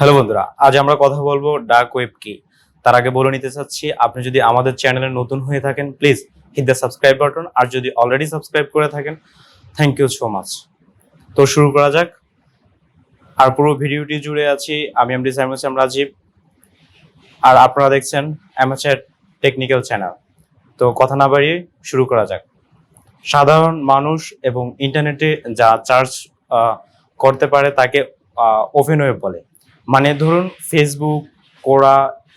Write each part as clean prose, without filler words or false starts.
Hello বন্ধুরা, আজ আমরা কথা বলবো ডার্ক ওয়েব কি। তার আগে বলে নিতে চাচ্ছি, আপনি যদি আমাদের চ্যানেলে নতুন হয়ে থাকেন please hit the subscribe button, আর যদি অলরেডি সাবস্ক্রাইব করে থাকেন থ্যাংক ইউ সো মাচ। তো শুরু করা যাক। আর পুরো ভিডিওটি জুড়ে আছি আমি এমডি সাইমন রাজীব, আর আপনারা দেখছেন MSIR টেকনিক্যাল চ্যানেল। তো কথা না বাড়িয়ে শুরু করা যাক। সাধারণ মানুষ এবং ইন্টারনেটে যা চার্জ করতে পারে তাকে ওপেন ওয়েব বলে। মানে ধরুন ফেসবুক, কোরা,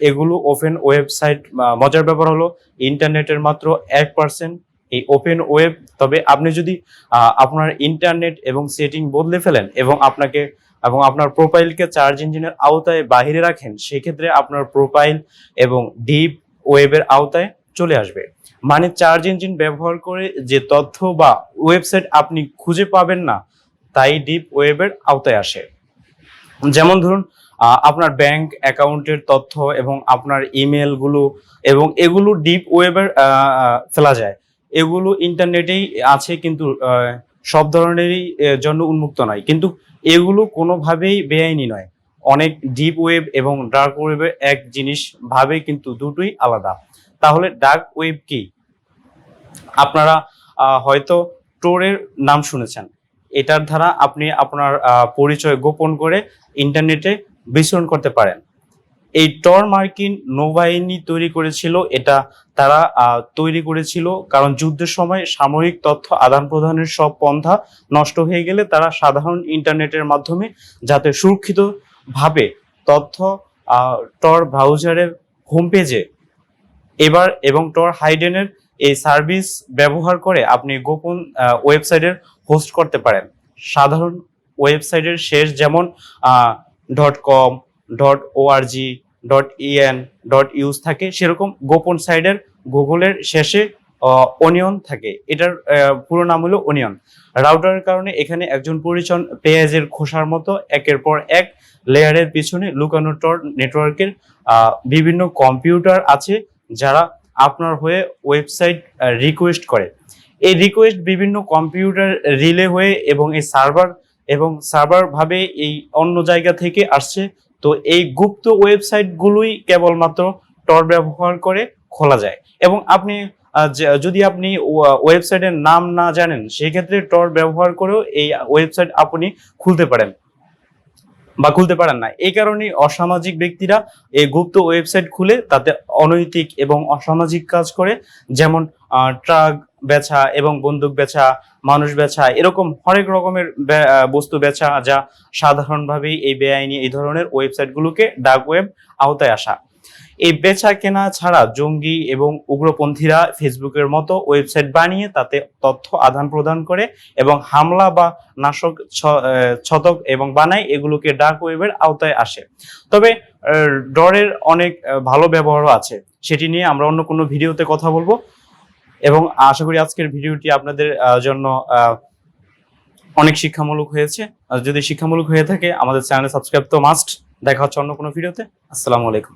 এগুলো ওপেন ওয়েবসাইট। মজার ব্যাপার হলো ইন্টারনেটের মাত্র 1% এই ওপেন ওয়েব। তবে আপনি যদি আপনার ইন্টারনেট এবং সেটিং বদলে ফেলেন এবং আপনার প্রোফাইলকে সার্চ ইঞ্জিনের আওতায় বাহিরে রাখেন, সেক্ষেত্রে আপনার প্রোফাইল এবং ডিপ ওয়েবের আওতায় চলে আসবে। মানে সার্চ ইঞ্জিন ব্যবহার করে যে তথ্য বা ওয়েবসাইট আপনি খুঁজে পাবেন না, তাই ডিপ ওয়েবের আওতায় আসে। যেমন ধরুন আপনার ব্যাংক অ্যাকাউন্টের তথ্য এবং আপনার ইমেলগুলো, এবং এগুলো ডিপ ওয়েবের ফেলা যায়। এগুলো ইন্টারনেটেই আছে, কিন্তু সব ধরনেরই জন্য উন্মুক্ত নয়, কিন্তু এগুলো কোনোভাবেই বেআইনি নয়। অনেক ডিপ ওয়েব এবং ডার্ক ওয়েবের এক জিনিস ভাবে, কিন্তু দুটোই আলাদা। তাহলে ডার্ক ওয়েব কি? আপনারা হয়তো টোরের নাম শুনেছেন। এটার দ্বারা আপনি আপনার পরিচয় গোপন করে ইন্টারনেটে বিচরণ করতে পারেন। এই টর মার্কিন নৌবাহিনী তৈরি করেছিল। এটা তারা তৈরি করেছিল কারণ যুদ্ধের সময় সামরিক তথ্য আদান প্রদানের সব পন্থা নষ্ট হয়ে গেলে তারা সাধারণ ইন্টারনেটের মাধ্যমে যাতে সুরক্ষিতভাবে তথ্য টর ব্রাউজারের হোম পেজে এবং টর হাইডেনের এই সার্ভিস ব্যবহার করে আপনি গোপন ওয়েবসাইটের হোস্ট করতে পারেন। সাধারণ ওয়েবসাইটের শেষ যেমন .com, .org, .en, .us থাকে, সেরকম গোপন সাইটের গুগলের শেষে অনিয়ন থাকে। এটার পুরো নাম হলো অনিয়ন। রাউটারের কারণে এখানে একজন পরিচয় পেঁয়াজের খোসার মতো একের পর এক লেয়ারের পিছনে লুকানো টর নেটওয়ার্কের বিভিন্ন কম্পিউটার আছে যারা আপনার হয়ে ওয়েবসাইট রিকোয়েস্ট করে। এই রিকোয়েস্ট বিভিন্ন কম্পিউটার রিলে হয়ে এবং এই সার্ভার ভাবে এই অন্য জায়গা থেকে আসছে। তো এই গুপ্ত ওয়েবসাইটগুলোই কেবলমাত্র টর ব্যবহার করে খোলা যায়। এবং আপনি যদি আপনি ওয়েবসাইটের নাম না জানেন, সেক্ষেত্রে টর ব্যবহার করেও এই ওয়েবসাইট আপনি খুলতে পারেন বা খুলতে পারেন না। এই কারণে অসামাজিক ব্যক্তিরা এই গুপ্ত ওয়েবসাইট খুলে তাতে অনৈতিক এবং অসামাজিক কাজ করে, যেমন ট্রাক বেচা এবং বন্দুক বেচা, মানুষ বেচা, এরকম হরেক রকমের বস্তু বেচা, যা সাধারণভাবেই এই বেআইনি এই ধরনের ওয়েবসাইটগুলোকে ডার্ক ওয়েব আওতায় আসা। এই বেচা কেনা ছাড়া জঙ্গি এবং উগ্রপন্থীরা ফেসবুকের মতো ওয়েবসাইট বানিয়ে তাতে তথ্য আদান প্রদান করে এবং হামলা বা নাশক ছতক এবং বানায়, এগুলোকে ডার্ক ওয়েবের আওতায় আসে। তবে ডরের অনেক ভালো ব্যবহারও আছে, সেটি নিয়ে আমরা অন্য কোনো ভিডিওতে কথা বলবো। এবং আশা করি আজকের ভিডিওটি আপনাদের জন্য অনেক শিক্ষামূলক হয়েছে। যদি শিক্ষামূলক হয়ে থাকে আমাদের চ্যানেলে সাবস্ক্রাইব তো মাস্ট। দেখা হচ্ছে অন্য কোনো ভিডিওতে। আসসালামু আলাইকুম।